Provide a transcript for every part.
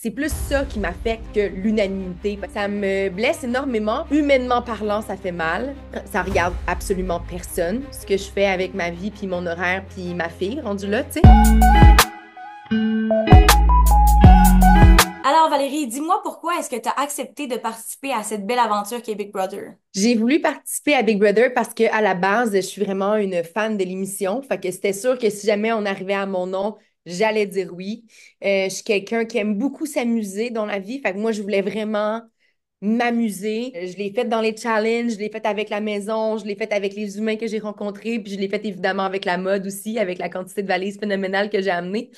C'est plus ça qui m'affecte que l'unanimité. Ça me blesse énormément. Humainement parlant, ça fait mal. Ça regarde absolument personne, ce que je fais avec ma vie, puis mon horaire, puis ma fille, rendue là, tu sais. Alors Valérie, dis-moi pourquoi est-ce que tu as accepté de participer à cette belle aventure qui est Big Brother? J'ai voulu participer à Big Brother parce que à la base, je suis vraiment une fan de l'émission. Fait que c'était sûr que si jamais on arrivait à mon nom, j'allais dire oui. Je suis quelqu'un qui aime beaucoup s'amuser dans la vie. Fait que moi, je voulais vraiment m'amuser. Je l'ai fait dans les challenges, je l'ai fait avec la maison, je l'ai fait avec les humains que j'ai rencontrés, puis je l'ai fait évidemment avec la mode aussi, avec la quantité de valises phénoménale que j'ai amenée.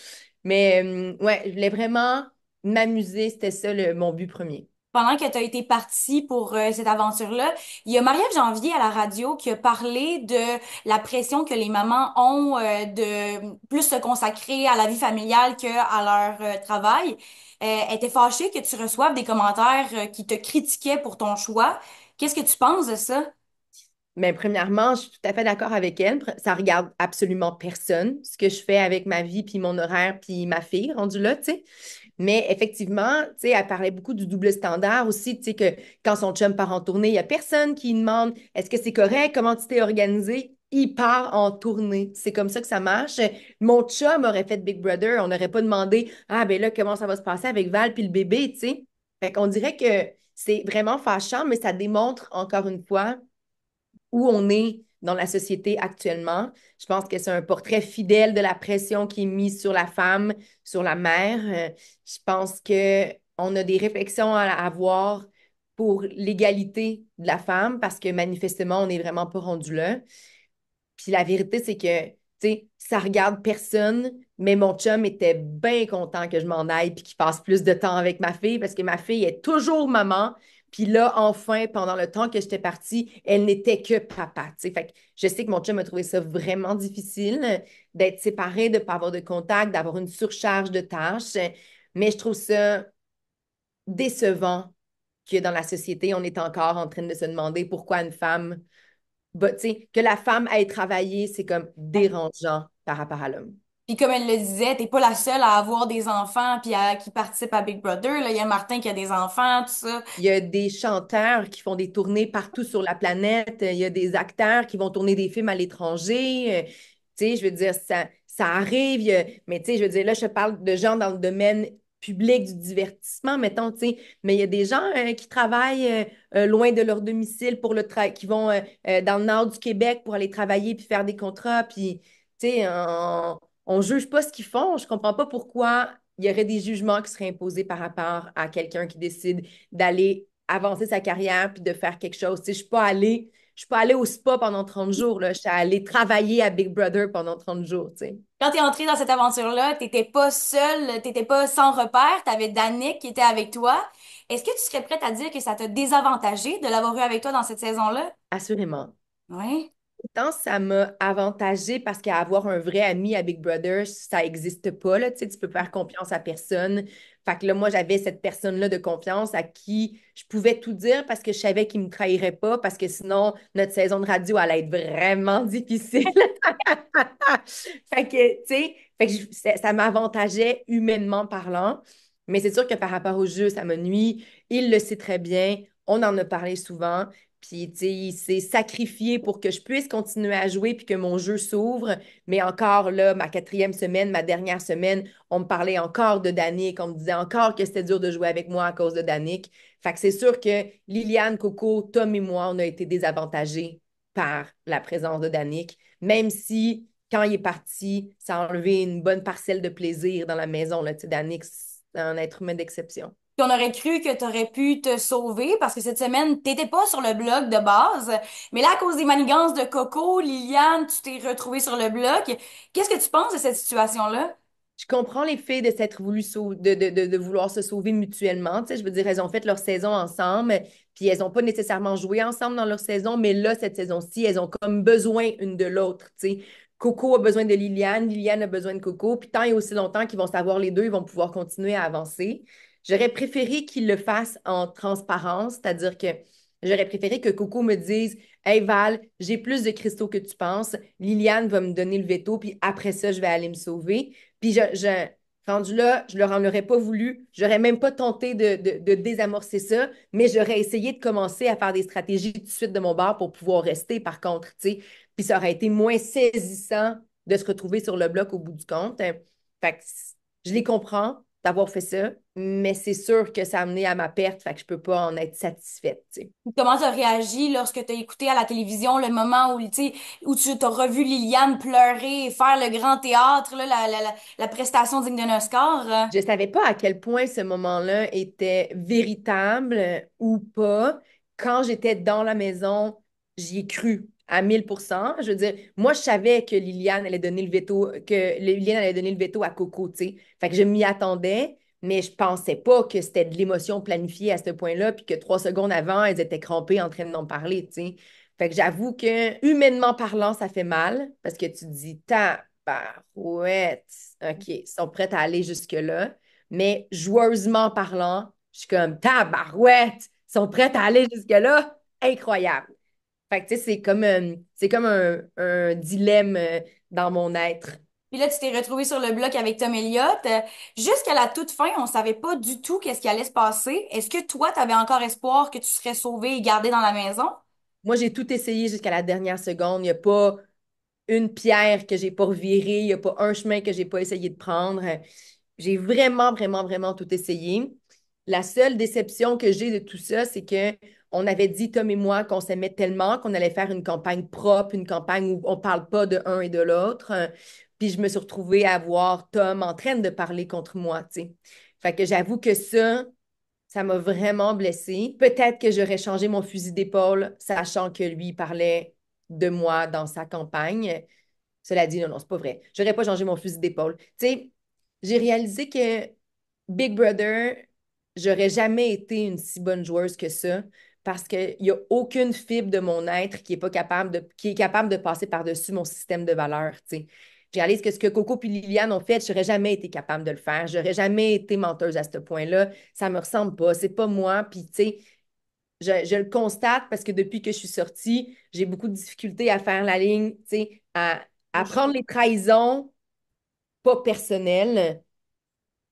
Mais ouais, je voulais vraiment m'amuser. C'était ça mon but premier. Pendant que tu as été partie pour cette aventure-là, il y a Marie-Ève Janvier à la radio qui a parlé de la pression que les mamans ont de plus se consacrer à la vie familiale qu'à leur travail. Elle était fâchée que tu reçoives des commentaires qui te critiquaient pour ton choix. Qu'est-ce que tu penses de ça? Mais premièrement, je suis tout à fait d'accord avec elle. Ça regarde absolument personne, ce que je fais avec ma vie, puis mon horaire, puis ma fille, rendue là, tu sais. Mais effectivement, tu sais, elle parlait beaucoup du double standard aussi, tu sais, que quand son chum part en tournée, il n'y a personne qui demande est-ce que c'est correct, comment tu t'es organisé? Il part en tournée. C'est comme ça que ça marche. Mon chum aurait fait Big Brother, on n'aurait pas demandé ah, ben là, comment ça va se passer avec Val puis le bébé, tu sais. Fait qu'on dirait que c'est vraiment fâchant, mais ça démontre encore une fois où on est dans la société actuellement. Je pense que c'est un portrait fidèle de la pression qui est mise sur la femme, sur la mère. Je pense que on a des réflexions à avoir pour l'égalité de la femme parce que manifestement, on n'est vraiment pas rendu là. Puis la vérité, c'est que, tu sais, ça regarde personne, mais mon chum était bien content que je m'en aille puis qu'il passe plus de temps avec ma fille parce que ma fille est toujours maman. Puis là, enfin, pendant le temps que j'étais partie, elle n'était que papa, tu sais. Fait que je sais que mon chum a trouvé ça vraiment difficile d'être séparé, de ne pas avoir de contact, d'avoir une surcharge de tâches. Mais je trouve ça décevant que dans la société, on est encore en train de se demander pourquoi une femme tu sais, que la femme aille travailler, c'est comme dérangeant par rapport à l'homme. Puis comme elle le disait, t'es pas la seule à avoir des enfants qui participe à Big Brother. Là, il y a Martin qui a des enfants, tout ça. Il y a des chanteurs qui font des tournées partout sur la planète. Il y a des acteurs qui vont tourner des films à l'étranger. Tu sais, je veux dire, ça arrive. Mais tu sais, je veux dire, là, je parle de gens dans le domaine public du divertissement, mettons, tu sais. Mais il y a des gens qui travaillent loin de leur domicile qui vont dans le nord du Québec pour aller travailler puis faire des contrats. Puis, tu sais, on juge pas ce qu'ils font. Je comprends pas pourquoi il y aurait des jugements qui seraient imposés par rapport à quelqu'un qui décide d'aller avancer sa carrière puis de faire quelque chose. Tu sais, je suis pas allée au spa pendant 30 jours, là. Je suis allée travailler à Big Brother pendant 30 jours, tu sais. Quand t'es entrée dans cette aventure-là, t'étais pas seule, t'étais pas sans repère, t'avais Danick qui était avec toi. Est-ce que tu serais prête à dire que ça t'a désavantagé de l'avoir eu avec toi dans cette saison-là? Assurément. Oui. Autant ça m'a avantagé parce qu'avoir un vrai ami à Big Brother, ça n'existe pas, là, tu sais, tu peux faire confiance à personne. Fait que là, moi, j'avais cette personne-là de confiance à qui je pouvais tout dire parce que je savais qu'il ne me trahirait pas, parce que sinon, notre saison de radio allait être vraiment difficile. Fait que, tu sais, ça m'avantageait humainement parlant. Mais c'est sûr que par rapport au jeu, ça me nuit. Il le sait très bien. On en a parlé souvent. Puis, tu sais, il s'est sacrifié pour que je puisse continuer à jouer puis que mon jeu s'ouvre. Mais encore là, ma quatrième semaine, ma dernière semaine, on me parlait encore de Danick. On me disait encore que c'était dur de jouer avec moi à cause de Danick. Fait que c'est sûr que Liliane, Coco, Tom et moi, on a été désavantagés par la présence de Danick. Même si, quand il est parti, ça a enlevé une bonne parcelle de plaisir dans la maison. Là. Tu sais, Danick, c'est un être humain d'exception. Puis on aurait cru que t'aurais pu te sauver parce que cette semaine, t'étais pas sur le blog de base. Mais là, à cause des manigances de Coco, Liliane, tu t'es retrouvée sur le blog. Qu'est-ce que tu penses de cette situation-là? Je comprends les filles de s'être voulu de vouloir se sauver mutuellement. Tu sais, je veux dire, elles ont fait leur saison ensemble, puis elles n'ont pas nécessairement joué ensemble dans leur saison, mais là, cette saison-ci, elles ont comme besoin une de l'autre. Tu sais. Coco a besoin de Liliane, Liliane a besoin de Coco, puis tant et aussi longtemps qu'ils vont savoir les deux, ils vont pouvoir continuer à avancer. J'aurais préféré qu'ils le fassent en transparence, c'est-à-dire que j'aurais préféré que Coco me dise Hey Val, j'ai plus de cristaux que tu penses. Liliane va me donner le veto, puis après ça, je vais aller me sauver. Puis Rendu là, je leur en aurais pas voulu. J'aurais même pas tenté de désamorcer ça, mais j'aurais essayé de commencer à faire des stratégies tout de suite de mon bord pour pouvoir rester, par contre, tu sais. Puis ça aurait été moins saisissant de se retrouver sur le bloc au bout du compte. Fait que je les comprends d'avoir fait ça, mais c'est sûr que ça a amené à ma perte, fait que je peux pas en être satisfaite, tu sais. Comment tu as réagi lorsque tu as écouté à la télévision le moment où, tu sais, où tu t'as revu Liliane pleurer et faire le grand théâtre, là, la prestation digne d'un Oscar? Je savais pas à quel point ce moment-là était véritable ou pas. Quand j'étais dans la maison, j'y ai cru à 1000%. Je veux dire, moi, je savais que Liliane allait donner le veto, que Liliane allait donner le veto à Coco, tu sais. Fait que je m'y attendais, mais je pensais pas que c'était de l'émotion planifiée à ce point-là, puis que 3 secondes avant, elles étaient crampées en train d'en parler, tu sais. Fait que j'avoue que, humainement parlant, ça fait mal, parce que tu te dis, tabarouette, OK, ils sont prêts à aller jusque-là. Mais joueusement parlant, je suis comme tabarouette, ils sont prêts à aller jusque-là. Incroyable. Fait que, tu sais, c'est comme un dilemme dans mon être. Puis là, tu t'es retrouvé sur le bloc avec Tom Elliott. Jusqu'à la toute fin, on savait pas du tout qu'est-ce qui allait se passer. Est-ce que toi, tu avais encore espoir que tu serais sauvé et gardé dans la maison? Moi, j'ai tout essayé jusqu'à la dernière seconde. Il n'y a pas une pierre que j'ai pas revirée, il n'y a pas un chemin que j'ai pas essayé de prendre. J'ai vraiment, vraiment, vraiment tout essayé. La seule déception que j'ai de tout ça, c'est que on avait dit, Tom et moi, qu'on s'aimait tellement qu'on allait faire une campagne propre, une campagne où on parle pas de un et de l'autre. Puis je me suis retrouvée à voir Tom en train de parler contre moi, tu sais. Fait que j'avoue que ça m'a vraiment blessée. Peut-être que j'aurais changé mon fusil d'épaule, sachant que lui parlait de moi dans sa campagne. Cela dit, non, non, c'est pas vrai. J'aurais pas changé mon fusil d'épaule. Tu sais, j'ai réalisé que Big Brother, j'aurais jamais été une si bonne joueuse que ça parce qu'il n'y a aucune fibre de mon être qui est capable de passer par-dessus mon système de valeurs, tu sais. Je réalise que ce que Coco et Liliane ont fait, je n'aurais jamais été capable de le faire. J'aurais jamais été menteuse à ce point-là. Ça me ressemble pas. C'est pas moi. Puis, tu sais, je le constate parce que depuis que je suis sortie, j'ai beaucoup de difficultés à faire la ligne, tu sais, à prendre les trahisons pas personnelles,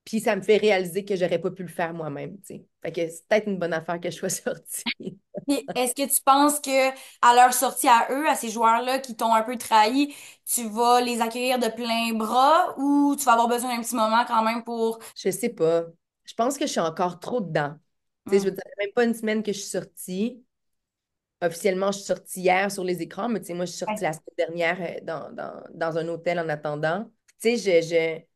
puis ça me fait réaliser que j'aurais pas pu le faire moi-même, tu sais. Fait que c'est peut-être une bonne affaire que je sois sortie. Puis, est-ce que tu penses que à leur sortie à eux, à ces joueurs-là qui t'ont un peu trahi, tu vas les accueillir de plein bras ou tu vas avoir besoin d'un petit moment quand même pour... Je sais pas. Je pense que je suis encore trop dedans. Tu sais, je Hmm. veux dire, ça fait même pas une semaine que je suis sortie. Officiellement, je suis sortie hier sur les écrans, mais tu sais, moi, je suis sortie Ouais. la semaine dernière dans un hôtel en attendant. Tu sais,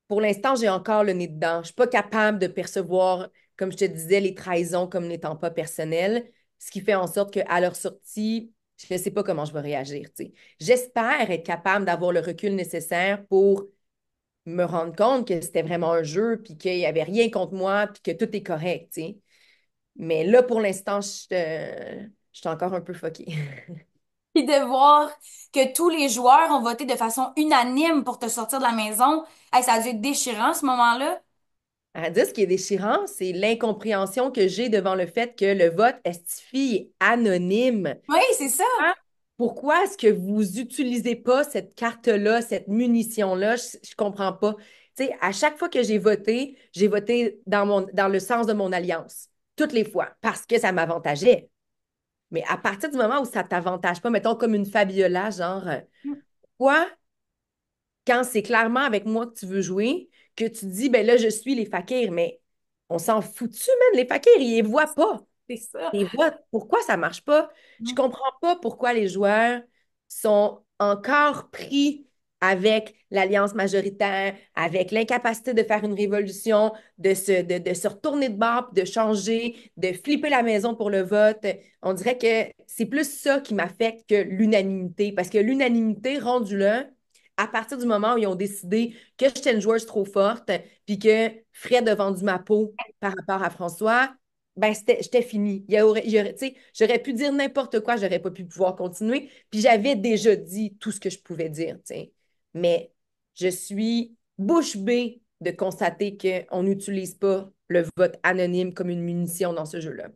pour l'instant, j'ai encore le nez dedans. Je ne suis pas capable de percevoir, comme je te disais, les trahisons comme n'étant pas personnelles, ce qui fait en sorte qu'à leur sortie, je ne sais pas comment je vais réagir. Tu sais. J'espère être capable d'avoir le recul nécessaire pour me rendre compte que c'était vraiment un jeu, puis qu'il n'y avait rien contre moi, puis que tout est correct. Tu sais. Mais là, pour l'instant, je suis encore un peu fuckée. Puis de voir que tous les joueurs ont voté de façon unanime pour te sortir de la maison, hey, ça a dû être déchirant ce moment-là. À dire, ce qui est déchirant, c'est l'incompréhension que j'ai devant le fait que le vote estifie est anonyme. Oui, c'est ça. Ah, pourquoi est-ce que vous n'utilisez pas cette carte-là, cette munition-là? Je ne comprends pas. Tu sais, à chaque fois que j'ai voté dans le sens de mon alliance. Toutes les fois, parce que ça m'avantageait. Mais à partir du moment où ça ne t'avantage pas, mettons comme une Fabiola, genre, quoi, quand c'est clairement avec moi que tu veux jouer, que tu dis, ben là, je suis les fakirs, mais on s'en fout-tu, man? Les fakirs, ils les voient pas. C'est ça. Et voilà pourquoi ça marche pas. Je comprends pas pourquoi les joueurs sont encore pris avec l'alliance majoritaire, avec l'incapacité de faire une révolution, de se retourner de bord, de changer, de flipper la maison pour le vote. On dirait que c'est plus ça qui m'affecte que l'unanimité. Parce que l'unanimité, rendue là, à partir du moment où ils ont décidé que j'étais une joueuse trop forte, puis que Fred a vendu ma peau par rapport à François, ben j'étais fini. Tu sais, j'aurais pu dire n'importe quoi, j'aurais pas pu pouvoir continuer. Puis j'avais déjà dit tout ce que je pouvais dire, tu sais. Mais je suis bouche bée de constater qu'on n'utilise pas le vote anonyme comme une munition dans ce jeu-là.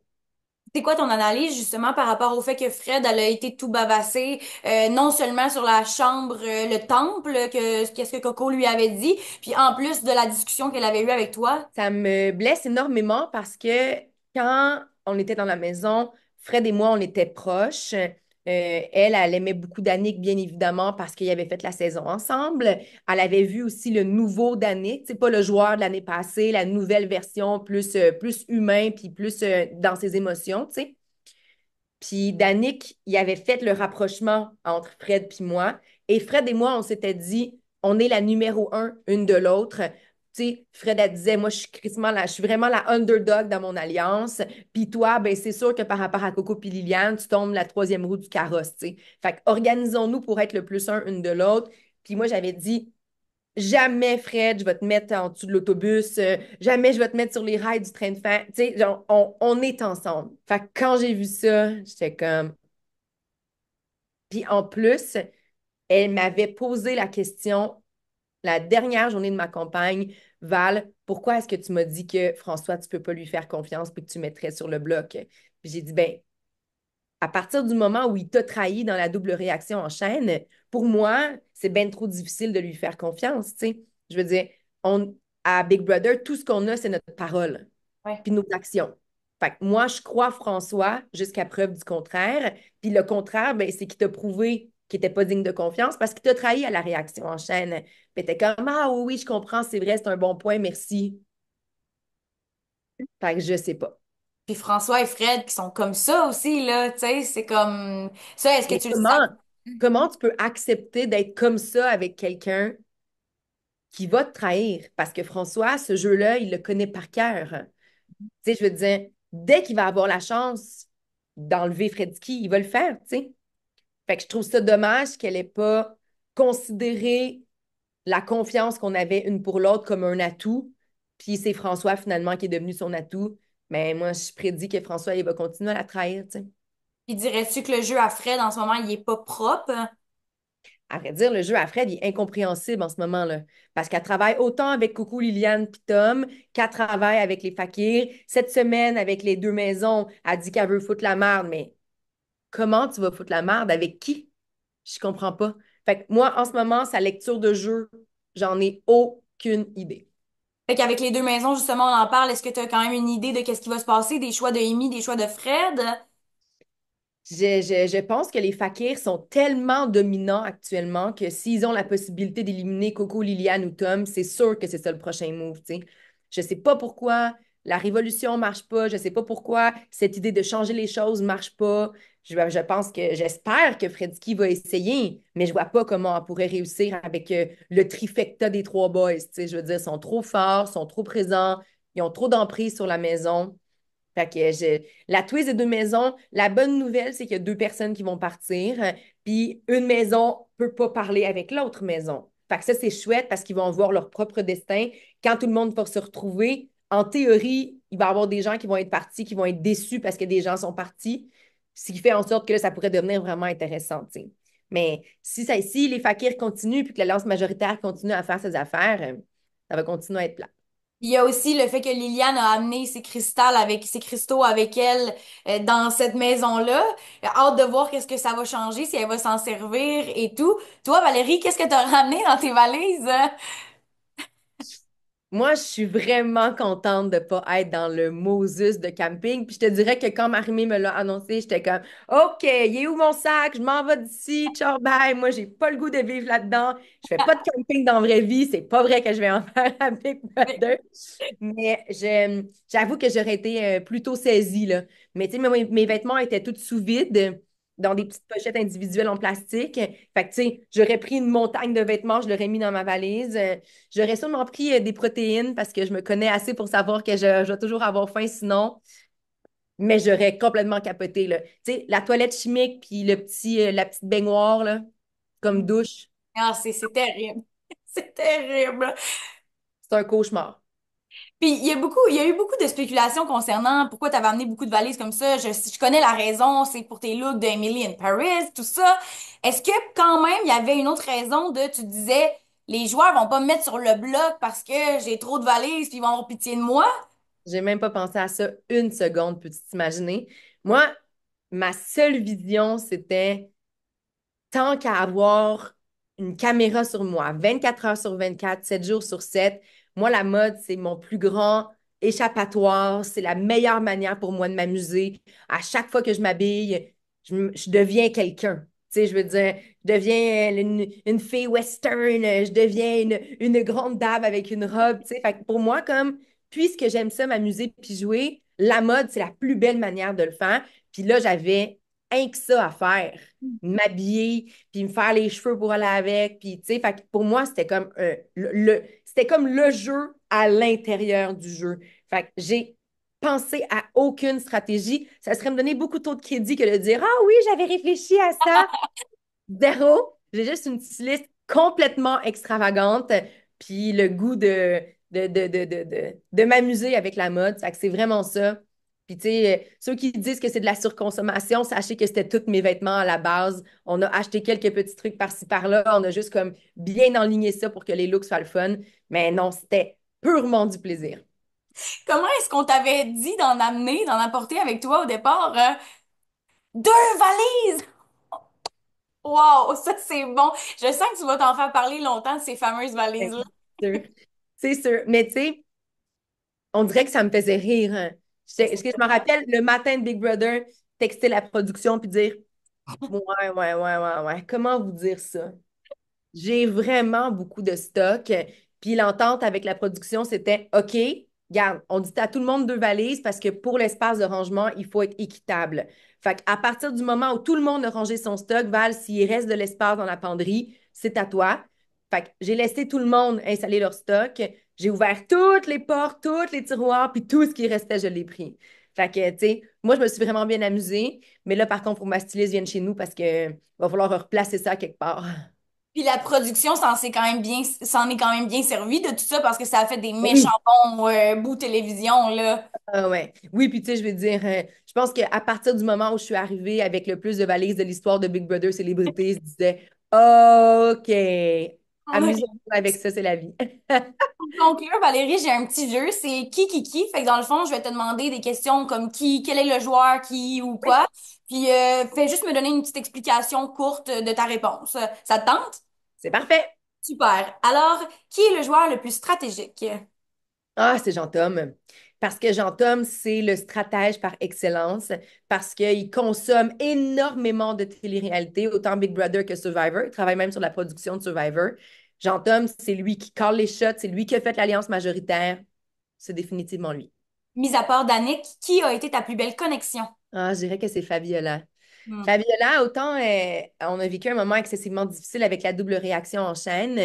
C'est quoi ton analyse justement par rapport au fait que Fred, elle a été tout bavassé, non seulement sur la chambre, le temple, qu'est-ce que Coco lui avait dit, puis en plus de la discussion qu'elle avait eue avec toi? Ça me blesse énormément parce que quand on était dans la maison, Fred et moi, on était proches. Elle aimait beaucoup Danick, bien évidemment, parce qu'ils avaient fait la saison ensemble. Elle avait vu aussi le nouveau Danick, c'est pas le joueur de l'année passée, la nouvelle version plus humain puis plus dans ses émotions, tu sais. Puis Danick, il avait fait le rapprochement entre Fred puis moi. Et Fred et moi, on s'était dit, on est la numéro un, une de l'autre. Tu sais, Fred, elle disait, moi, je suis vraiment la underdog dans mon alliance. Puis toi, ben, c'est sûr que par rapport à Coco puis Liliane, tu tombes la troisième roue du carrosse, tu sais. Fait que organisons-nous pour être le plus un, une de l'autre. Puis moi, j'avais dit, jamais, Fred, je vais te mettre en dessous de l'autobus. Jamais je vais te mettre sur les rails du train de fin. Tu sais, genre, on est ensemble. Fait que quand j'ai vu ça, j'étais comme. Puis en plus, elle m'avait posé la question la dernière journée de ma campagne, Val, pourquoi est-ce que tu m'as dit que François, tu peux pas lui faire confiance puis que tu mettrais sur le bloc? Puis j'ai dit, ben, à partir du moment où il t'a trahi dans la double réaction en chaîne, pour moi, c'est bien trop difficile de lui faire confiance, tu sais. Je veux dire, à Big Brother, tout ce qu'on a, c'est notre parole, Ouais. puis nos actions. Fait que moi, je crois François jusqu'à preuve du contraire. Puis le contraire, ben, c'est qu'il t'a prouvé qu'il n'était pas digne de confiance parce qu'il t'a trahi à la réaction en chaîne. Puis t'es comme, ah oui, oui, je comprends, c'est vrai, c'est un bon point, merci. Fait que je sais pas. Puis François et Fred qui sont comme ça aussi, là, tu sais, c'est comme ça, est-ce que Mais tu le sais? comment tu peux accepter d'être comme ça avec quelqu'un qui va te trahir? Parce que François, ce jeu-là, il le connaît par cœur. Tu sais, je veux dire, dès qu'il va avoir la chance d'enlever Fredski, il va le faire, tu sais. Fait que je trouve ça dommage qu'elle n'ait pas considéré la confiance qu'on avait une pour l'autre comme un atout. Puis c'est François finalement qui est devenu son atout. Mais moi, je prédis que François, il va continuer à la trahir, tu sais. Puis dirais-tu que le jeu à Fred en ce moment, il est pas propre? À vrai dire, le jeu à Fred, il est incompréhensible en ce moment-là. Parce qu'elle travaille autant avec Coucou, Liliane puis Tom qu'elle travaille avec les fakirs. Cette semaine, avec les deux maisons, elle dit qu'elle veut foutre la merde. Mais comment tu vas foutre la merde? Avec qui? Je comprends pas. Fait que moi, en ce moment, sa lecture de jeu, j'en ai aucune idée. Fait qu'avec les deux maisons, justement, on en parle. Est-ce que tu as quand même une idée de qu'est-ce qui va se passer, des choix de Amy, des choix de Fred? Je pense que les fakirs sont tellement dominants actuellement que s'ils ont la possibilité d'éliminer Coco, Liliane ou Tom, c'est sûr que c'est ça le prochain move, tu sais. Je sais pas pourquoi la révolution marche pas, je sais pas pourquoi cette idée de changer les choses marche pas. Je pense que j'espère que Fredski va essayer, mais je vois pas comment on pourrait réussir avec le trifecta des trois boys, tu sais. Je veux dire, ils sont trop forts, sont trop présents, ils ont trop d'emprise sur la maison. Fait que la twist des deux maisons, la bonne nouvelle, c'est qu'il y a deux personnes qui vont partir, puis une maison peut pas parler avec l'autre maison. Fait que ça, c'est chouette parce qu'ils vont voir leur propre destin. Quand tout le monde va se retrouver, en théorie, il va y avoir des gens qui vont être partis, qui vont être déçus parce que des gens sont partis, ce qui fait en sorte que là, ça pourrait devenir vraiment intéressant, tu sais. Mais si les fakirs continuent puis que l'alliance majoritaire continue à faire ses affaires, ça va continuer à être plat. Il y a aussi le fait que Liliane a amené ses cristaux avec elle dans cette maison-là. Hâte de voir qu'est-ce que ça va changer, si elle va s'en servir et tout. Toi, Valérie, qu'est-ce que tu as ramené dans tes valises? Moi, je suis vraiment contente de ne pas être dans le Moses de camping. Puis je te dirais que quand Marimé me l'a annoncé, j'étais comme OK, il est où mon sac? Je m'en vais d'ici. Ciao, bye. Moi, j'ai pas le goût de vivre là-dedans. Je fais pas de camping dans la vraie vie. C'est pas vrai que je vais en faire à Big Brother. Mais j'avoue que j'aurais été plutôt saisie, là. Mais tu sais, mes vêtements étaient tous sous vide dans des petites pochettes individuelles en plastique. Fait que, tu sais, j'aurais pris une montagne de vêtements, je l'aurais mis dans ma valise. J'aurais sûrement pris des protéines parce que je me connais assez pour savoir que je vais toujours avoir faim sinon. Mais j'aurais complètement capoté, là. Tu sais, la toilette chimique puis la petite baignoire, là, comme douche, Ah, c'est terrible. C'est terrible. c'est un cauchemar. Puis il y a eu beaucoup de spéculations concernant pourquoi tu avais amené beaucoup de valises comme ça. Je connais la raison, c'est pour tes looks de Emily in Paris, tout ça. Est-ce que quand même il y avait une autre raison de tu disais les joueurs vont pas me mettre sur le bloc parce que j'ai trop de valises puis ils vont avoir pitié de moi? J'ai même pas pensé à ça une seconde, peux-tu t'imaginer? Moi, ma seule vision, c'était tant qu'à avoir une caméra sur moi, 24 heures sur 24, 7 jours sur 7. Moi, la mode, c'est mon plus grand échappatoire. C'est la meilleure manière pour moi de m'amuser. À chaque fois que je m'habille, je deviens quelqu'un. Tu sais, je veux dire, je deviens une fille western, je deviens une grande dame avec une robe, tu sais. Fait que pour moi, comme, puisque j'aime ça, m'amuser puis jouer, la mode, c'est la plus belle manière de le faire. Puis là, j'avais rien que ça à faire, m'habiller, puis me faire les cheveux pour aller avec. Puis, tu sais, fait que pour moi, c'était comme, c'était comme le jeu à l'intérieur du jeu. Fait que j'ai pensé à aucune stratégie. Ça serait me donner beaucoup trop de crédit que de dire, ah oui, j'avais réfléchi à ça. Zéro. J'ai juste une styliste complètement extravagante, puis le goût de m'amuser avec la mode. Fait que c'est vraiment ça. Puis, tu sais, ceux qui disent que c'est de la surconsommation, sachez que c'était tous mes vêtements à la base. On a acheté quelques petits trucs par-ci, par-là. On a juste comme bien enligné ça pour que les looks soient le fun. Mais non, c'était purement du plaisir. Comment est-ce qu'on t'avait dit d'en amener, d'en apporter avec toi au départ? Deux valises! Wow, ça c'est bon. Je sens que tu vas t'en faire parler longtemps de ces fameuses C'est valises-là. sûr. C'est sûr. Mais tu sais, on dirait que ça me faisait rire, hein. Est-ce que je me rappelle le matin de Big Brother, texter la production puis dire ouais, ouais, ouais, ouais, ouais. Comment vous dire ça? J'ai vraiment beaucoup de stock. Puis l'entente avec la production, c'était OK, garde, on dit à tout le monde deux valises parce que pour l'espace de rangement, il faut être équitable. Fait qu'à partir du moment où tout le monde a rangé son stock, Val, s'il reste de l'espace dans la penderie, c'est à toi. Fait que j'ai laissé tout le monde installer leur stock. J'ai ouvert toutes les portes, tous les tiroirs, puis tout ce qui restait, je l'ai pris. Fait que, tu sais, moi, je me suis vraiment bien amusée. Mais là, par contre, pour ma styliste vienne chez nous parce que va falloir replacer ça quelque part. Puis la production s'en est quand même bien servi de tout ça parce que ça a fait des méchants Oui. bons bouts télévision, là. Ah ouais. Oui, puis tu sais, je veux dire, je pense qu'à partir du moment où je suis arrivée avec le plus de valises de l'histoire de Big Brother Célébrité, ils se disaient OK, OK. amusons-nous avec ça, c'est la vie. Pour conclure, Valérie, j'ai un petit jeu, c'est qui. Fait que dans le fond, je vais te demander des questions comme qui, quel est le joueur, qui ou Oui. quoi. Puis fais juste me donner une petite explication courte de ta réponse. Ça te tente? C'est parfait. Super. Alors, qui est le joueur le plus stratégique? Ah, c'est Jean-Tom. Parce que Jean-Tom, c'est le stratège par excellence, parce qu'il consomme énormément de télé-réalité, autant Big Brother que Survivor. Il travaille même sur la production de Survivor. Jean-Tom, c'est lui qui call les shots, c'est lui qui a fait l'alliance majoritaire. C'est définitivement lui. Mis à part Danick, qui a été ta plus belle connexion? Ah, je dirais que c'est Fabiola. Hmm. Fabiola, autant on a vécu un moment excessivement difficile avec la double réaction en chaîne,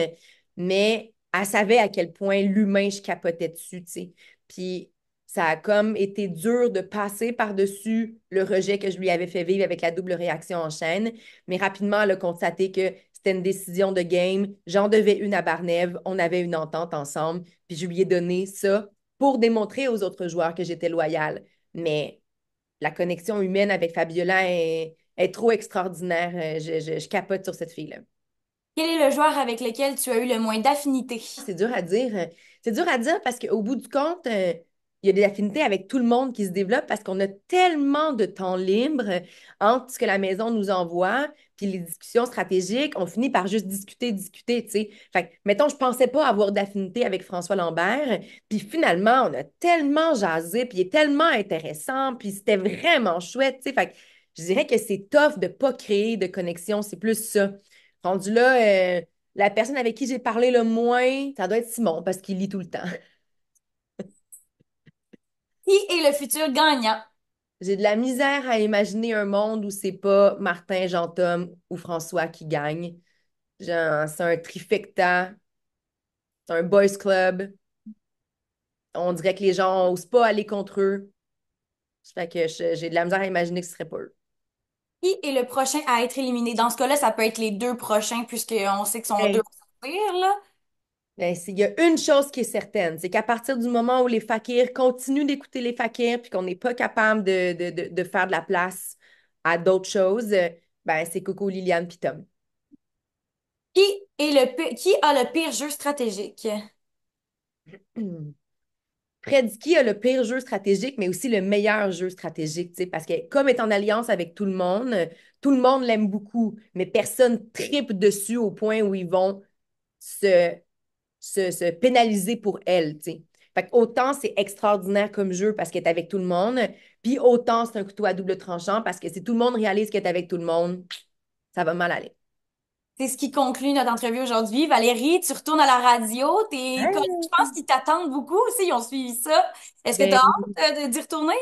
mais elle savait à quel point l'humain, je capotais dessus, tu sais. Puis ça a comme été dur de passer par-dessus le rejet que je lui avais fait vivre avec la double réaction en chaîne. Mais rapidement, elle a constaté que c'était une décision de game. J'en devais une à Barnève. On avait une entente ensemble. Puis je lui ai donné ça pour démontrer aux autres joueurs que j'étais loyale. Mais la connexion humaine avec Fabiola est trop extraordinaire. Je capote sur cette fille-là. Quel est le joueur avec lequel tu as eu le moins d'affinité? C'est dur à dire. C'est dur à dire parce qu'au bout du compte, il y a des affinités avec tout le monde qui se développent parce qu'on a tellement de temps libre entre ce que la maison nous envoie puis les discussions stratégiques. On finit par juste discuter, discuter, tu sais. Fait que, mettons, je pensais pas avoir d'affinité avec François Lambert. Puis finalement, on a tellement jasé, puis il est tellement intéressant, puis c'était vraiment chouette, tu sais. Fait que je dirais que c'est tough de pas créer de connexion. C'est plus ça. Rendu là, la personne avec qui j'ai parlé le moins, ça doit être Simon parce qu'il lit tout le temps. Qui est le futur gagnant? J'ai de la misère à imaginer un monde où c'est pas Martin, Jean-Tom ou François qui gagnent. Genre, c'est un trifecta, c'est un boys club. On dirait que les gens n'osent pas aller contre eux. Ça fait que j'ai de la misère à imaginer que ce serait pas eux. Qui est le prochain à être éliminé? Dans ce cas-là, ça peut être les deux prochains puisqu'on sait que sont deux Hey. à sortir, là. Ben, il y a une chose qui est certaine, c'est qu'à partir du moment où les fakirs continuent d'écouter les fakirs puis qu'on n'est pas capable de faire de la place à d'autres choses, ben, c'est Coco, Liliane puis Tom. Qui a le pire jeu stratégique? Hmm. Prediki a le pire jeu stratégique, mais aussi le meilleur jeu stratégique, tu sais, parce que comme est en alliance avec tout le monde l'aime beaucoup, mais personne tripe dessus au point où ils vont se, se pénaliser pour elle, tu sais. Fait que autant c'est extraordinaire comme jeu parce qu'elle est avec tout le monde, puis autant c'est un couteau à double tranchant parce que si tout le monde réalise qu'elle est avec tout le monde, ça va mal aller. C'est ce qui conclut notre entrevue aujourd'hui. Valérie, tu retournes à la radio. Tes collègues, je pense qu'ils t'attendent beaucoup aussi. Ils ont suivi ça. Est-ce que tu as Ben, hâte d'y retourner?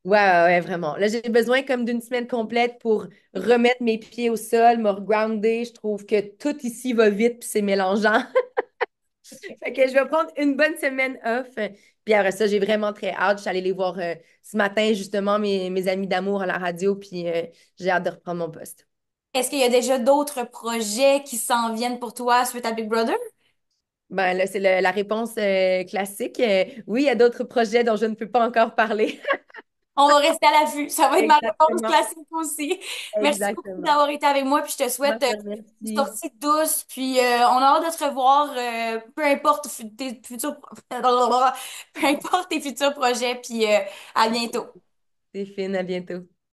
ouais, ouais, ouais, vraiment. Là, j'ai besoin comme d'une semaine complète pour remettre mes pieds au sol, me regrounder. Je trouve que tout ici va vite puis c'est mélangeant. Fait que je vais prendre une bonne semaine off. Puis après ça, j'ai vraiment très hâte. Je suis allée les voir ce matin, justement, mes amis d'amour à la radio. Puis j'ai hâte de reprendre mon poste. Est-ce qu'il y a déjà d'autres projets qui s'en viennent pour toi suite à Big Brother? Ben là, c'est la réponse classique. Oui, il y a d'autres projets dont je ne peux pas encore parler. On va rester à l'affût. Ça va être ma réponse Exactement. classique aussi. Merci beaucoup Exactement. d'avoir été avec moi, puis je te Moi, souhaite je te une remercie. sortie douce, puis on a hâte de te revoir, peu importe tes futurs, peu importe tes futurs projets, puis à bientôt. C'est fine, à bientôt.